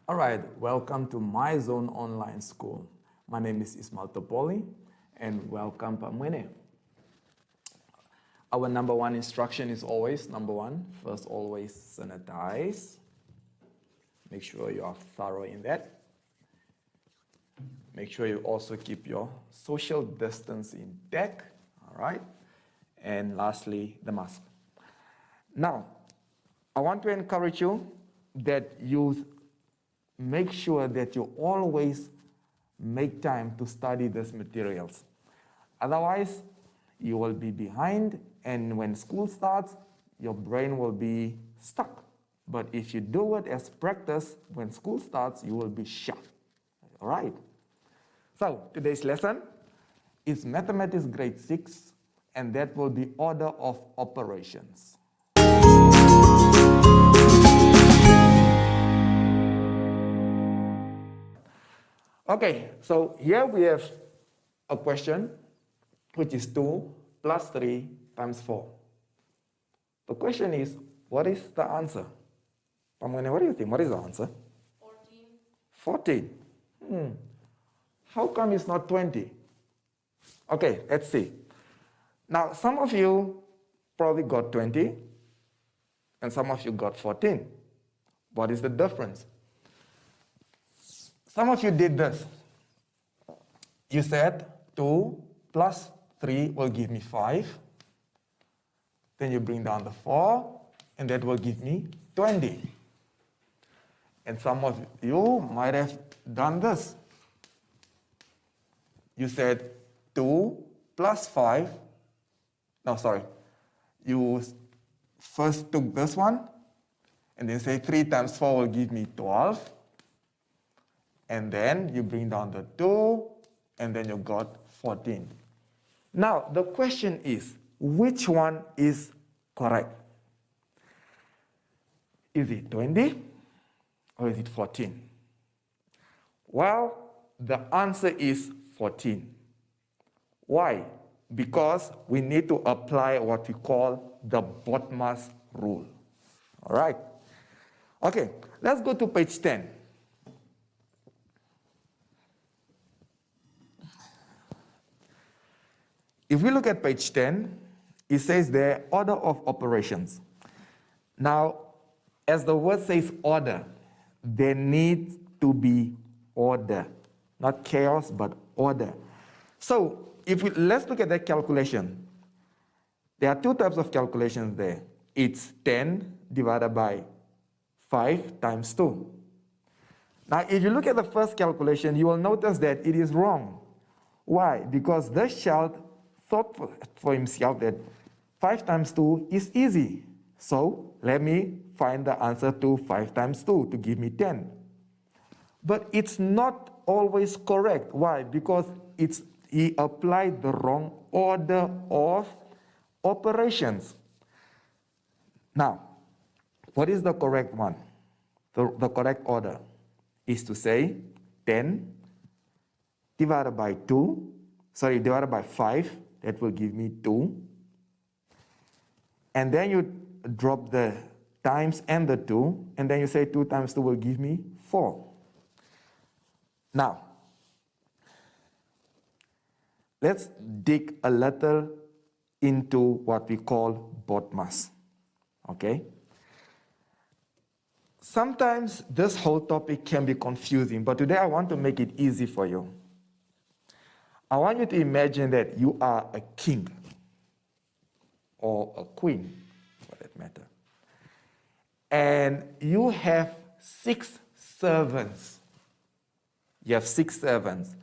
All right, welcome to My Zone Online School. My name is Ismail Topoli, and welcome Pamwene. Our number one instruction is always, number one, first always sanitize. Make sure you are thorough in that. Make sure you also keep your social distance intact, all right? And lastly, the mask. Now, I want to encourage you that you make sure that you always make time to study these materials. Otherwise, you will be behind, and when school starts, your brain will be stuck. But if you do it as practice, when school starts, you will be sharp. All right? So, today's lesson is Mathematics Grade 6, and that will be Order of Operations. Okay, so here we have a question which is 2 plus 3 times 4. The question is, what is the answer? Pamane, what do you think? What is the answer? 14. 14. How come it's not 20? Okay, let's see. Now, some of you probably got 20, and some of you got 14. What is the difference? Some of you did this. You said 2 plus 3 will give me 5. Then you bring down the 4, and that will give me 20. And some of you might have done this. You said 2 plus 5. No, sorry. You first took this one, and then say 3 times 4 will give me 12. And then you bring down the 2, and then you got 14. Now, the question is, which one is correct? Is it 20 or is it 14? Well, the answer is 14. Why? Because we need to apply what we call the BODMAS rule. All right. Okay, let's go to page 10. If we look at page 10, it says there, order of operations. Now, as the word says order, there needs to be order. Not chaos, but order. So, let's look at that calculation. There are 2 types of calculations there. It's 10 divided by 5 times 2. Now, if you look at the first calculation, you will notice that it is wrong. Why? Because this child thought for himself that 5 times 2 is easy. So let me find the answer to 5 times 2 to give me 10. But it's not always correct. Why? Because he applied the wrong order of operations. Now, what is the correct one? The correct order is to say 10 divided by 5. That will give me 2. And then you drop the times and the 2, and then you say 2 times 2 will give me 4. Now, let's dig a little into what we call BODMAS. Okay? Sometimes this whole topic can be confusing, but today I want to make it easy for you. I want you to imagine that you are a king or a queen, for that matter. And you have 6 servants. You have 6 servants.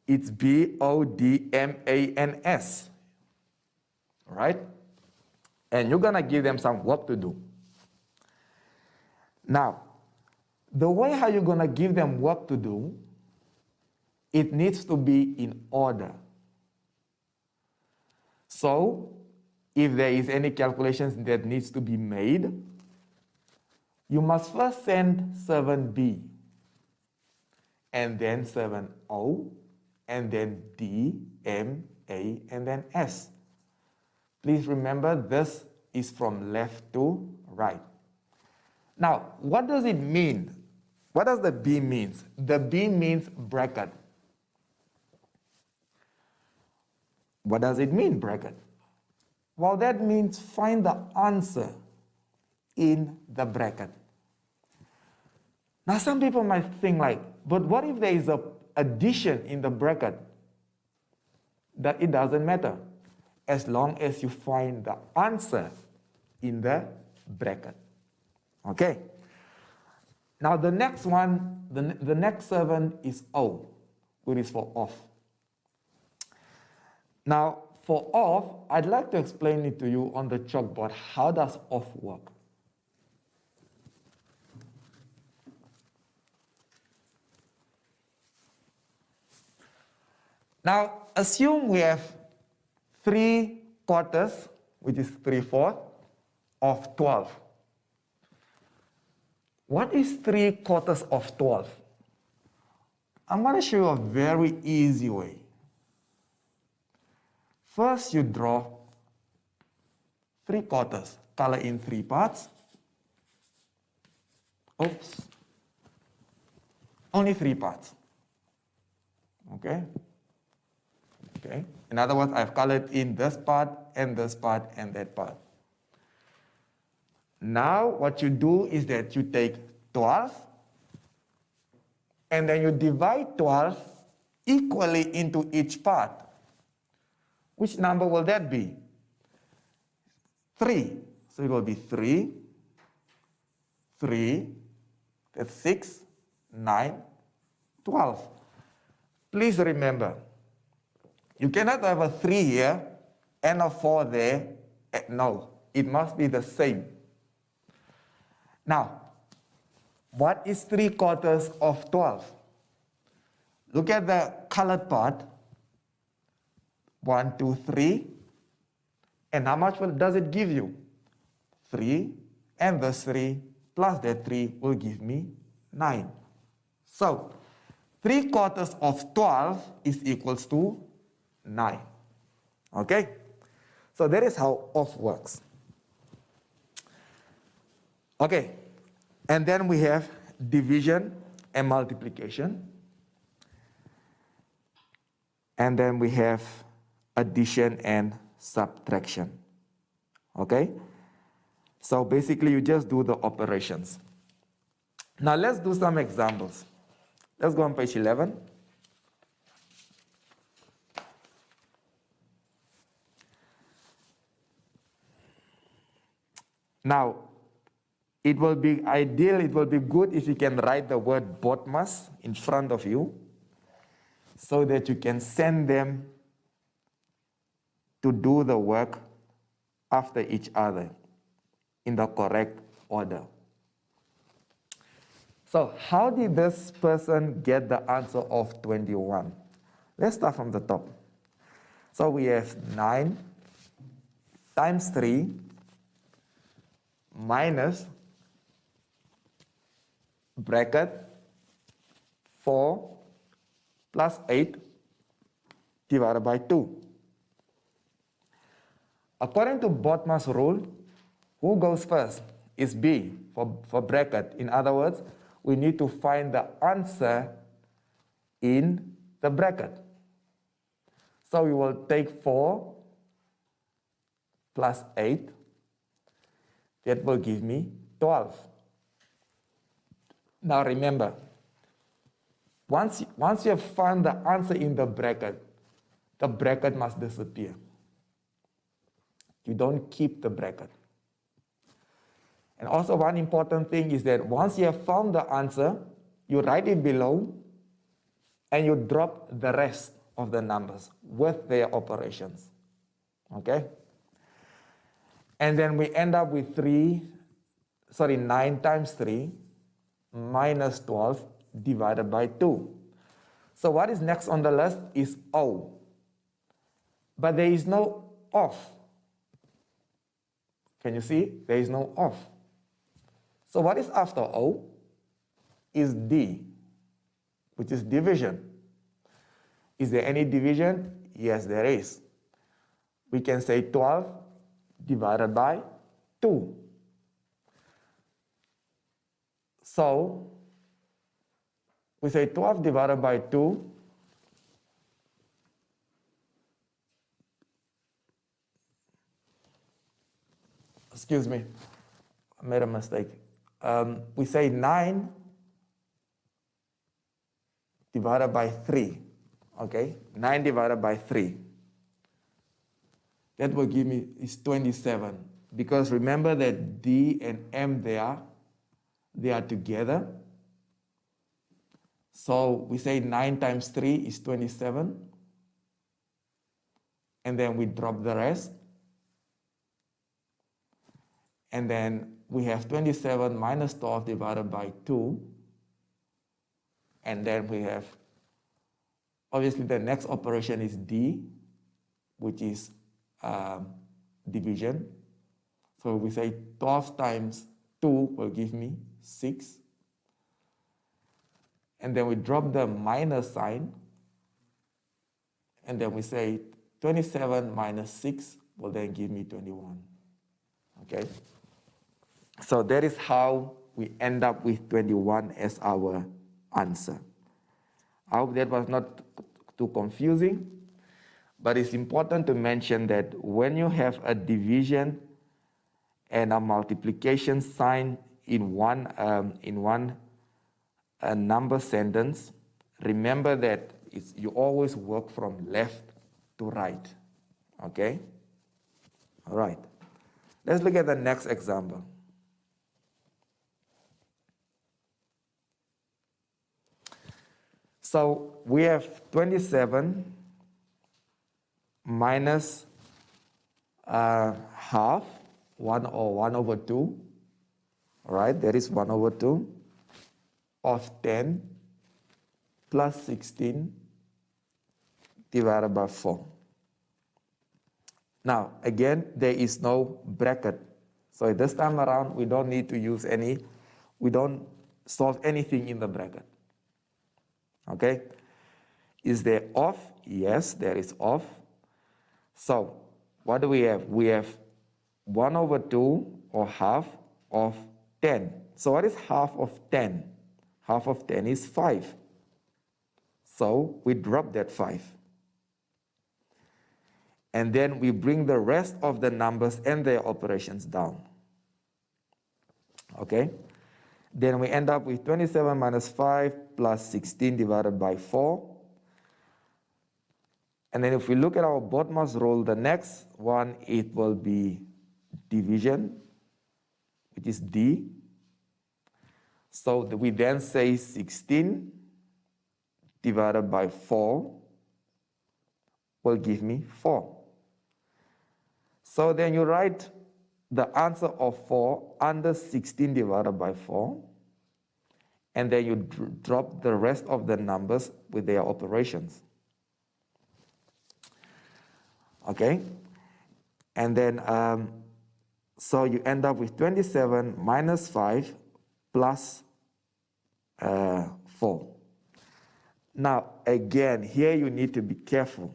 It's BODMANS. All right? And you're going to give them some work to do. Now, the way how you're going to give them work to do, it needs to be in order. So, if there is any calculations that needs to be made, you must first send servant B, and then servant O, and then D, M, A, and then S. Please remember this is from left to right. Now, what does it mean What does the B mean? The B means bracket. What does it mean, bracket? Well, that means find the answer in the bracket. Now, some people might think like, but what if there is a addition in the bracket? That it doesn't matter as long as you find the answer in the bracket. Okay? Now, the next one, the next 7 is O, which is for off. Now, for off, I'd like to explain it to you on the chalkboard. How does off work? Now, assume we have 3/4, which is 3/4 of 12. What is 3/4 of 12? I'm going to show you a very easy way. First, you draw 3/4, color in 3 parts. Oops. Only 3 parts. Okay? Okay. In other words, I've colored in this part and that part. Now, what you do is that you take 12 and then you divide 12 equally into each part. Which number will that be? 3. So it will be 3, 3, that's 6, 9, 12. Please remember, you cannot have a 3 here and a 4 there. No, it must be the same. Now, what is 3/4 of 12? Look at the colored part. 1, 2, 3. And how much does it give you? 3, and this 3 plus that 3 will give me 9. So, 3/4 of 12 is equals to 9. Okay? So that is how off works. Okay. And then we have division and multiplication. And then we have addition and subtraction. Okay? So basically you just do the operations. Now let's do some examples. Let's go on page 11. Now, it will be ideal, it will be good if you can write the word BODMAS in front of you so that you can send them to do the work after each other in the correct order. So how did this person get the answer of 21? Let's start from the top. So we have 9 times 3 minus bracket 4 plus 8 divided by 2. According to BODMAS rule, who goes first? Is B for bracket. In other words, we need to find the answer in the bracket. So we will take 4 plus 8. That will give me 12. Now remember, once you have found the answer in the bracket must disappear. You don't keep the bracket. And also one important thing is that once you have found the answer, you write it below and you drop the rest of the numbers with their operations. Okay? And then we end up with 9 times 3 minus 12 divided by 2. So what is next on the list is O. But there is no off. Can you see? There is no off. So what is after O? Is D, which is division. Is there any division? Yes, there is. We can say 12 divided by 2. So we say 12 divided by 2 excuse me, I made a mistake. We say 9 divided by 3, okay? 9 divided by 3. That will give me is 27. Because remember that D and M they are together. So we say 9 times 3 is 27. And then we drop the rest. And then we have 27 minus 12 divided by 2. And then we have, obviously the next operation is D, which is division. So we say 12 times 2 will give me 6. And then we drop the minus sign. And then we say 27 minus 6 will then give me 21. Okay? So that is how we end up with 21 as our answer. I hope that was not too confusing, but it's important to mention that when you have a division and a multiplication sign in one number sentence, remember that you always work from left to right. Okay? All right. Let's look at the next example. So we have 27 minus half, 1 or 1 over 2. All right, there is 1 over 2 of 10 plus 16 divided by 4. Now, again, there is no bracket. So this time around, we don't need to use we don't solve anything in the bracket. Okay? Is there off? Yes, there is off. So, what do we have? We have 1 over 2 or half of 10. So what is half of 10? Half of 10 is 5. So we drop that 5. And then we bring the rest of the numbers and their operations down. Okay? Then we end up with 27 minus 5 plus 16 divided by 4. And then if we look at our BODMAS rule, the next one, it will be division, which is D. So we then say 16 divided by 4 will give me 4. So then you write the answer of 4 under 16 divided by 4, and then you drop the rest of the numbers with their operations. Okay? And then, so you end up with 27 minus 5 plus 4. Now, again, here you need to be careful.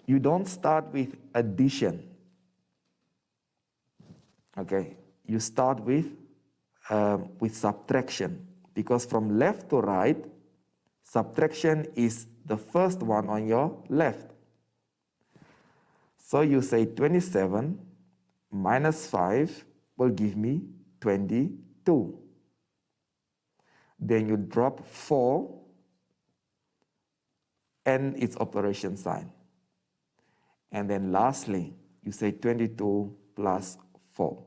You don't start with addition. Okay? You start with subtraction, because from left to right, subtraction is the first one on your left. So you say 27 minus 5 will give me 22. Then you drop 4 and its operation sign. And then lastly, you say 22 plus 4,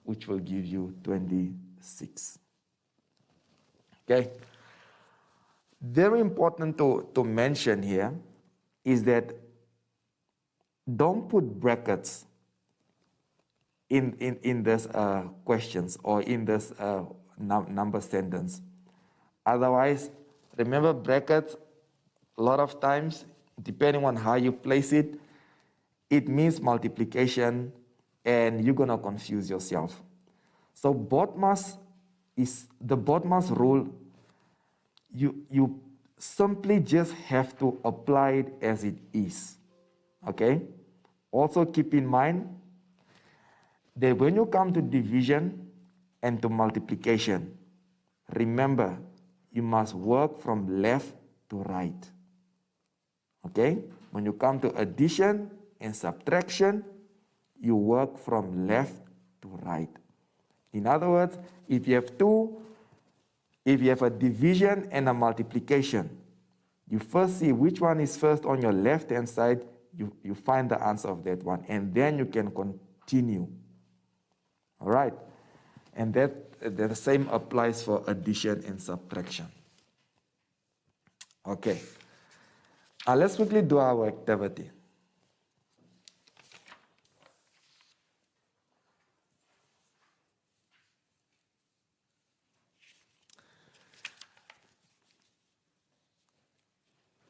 which will give you 26. Okay? Very important to mention here is that don't put brackets in this questions or in this number sentence. Otherwise, remember brackets, a lot of times, depending on how you place it, it means multiplication, and you're gonna confuse yourself. So BODMAS is the BODMAS rule. You simply just have to apply it as it is. Okay? Also keep in mind that when you come to division and to multiplication, remember you must work from left to right. Okay? When you come to addition and subtraction, you work from left to right. In other words, if you have a division and a multiplication, you first see which one is first on your left-hand side, you find the answer of that one, and then you can continue. All right? And the same applies for addition and subtraction. Okay. Let's quickly do our activity.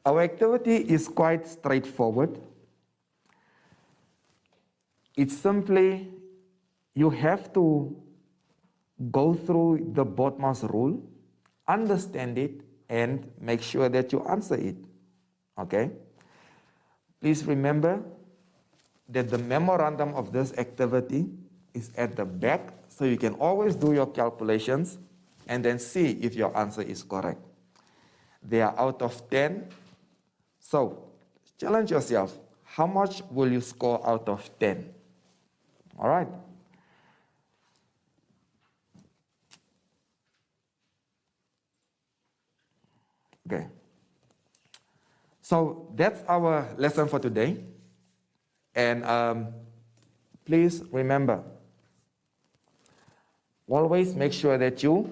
Our activity is quite straightforward. It's simply, you have to go through the BODMAS rule, understand it, and make sure that you answer it. Okay? Please remember that the memorandum of this activity is at the back, so you can always do your calculations and then see if your answer is correct. They are out of 10. So, challenge yourself. How much will you score out of 10? All right? Okay. So, that's our lesson for today. And please remember, always make sure that you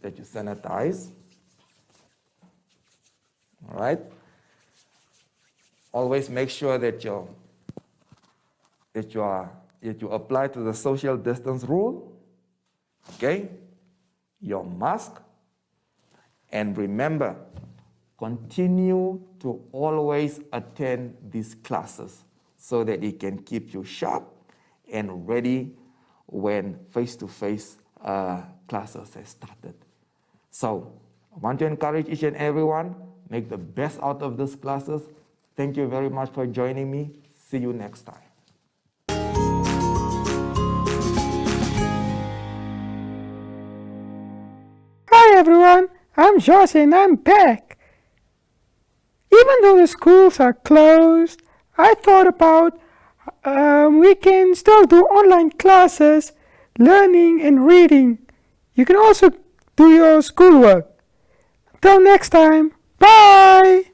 sanitize. All right? Always make sure that you apply to the social distance rule. Okay? Your mask. And remember, continue to always attend these classes so that it can keep you sharp and ready when face-to-face classes have started. So, I want to encourage each and everyone, make the best out of these classes. Thank you very much for joining me. See you next time. Hi everyone, I'm Josh and I'm back. Even though the schools are closed, I thought about we can still do online classes, learning and reading. You can also do your schoolwork. Until next time, bye!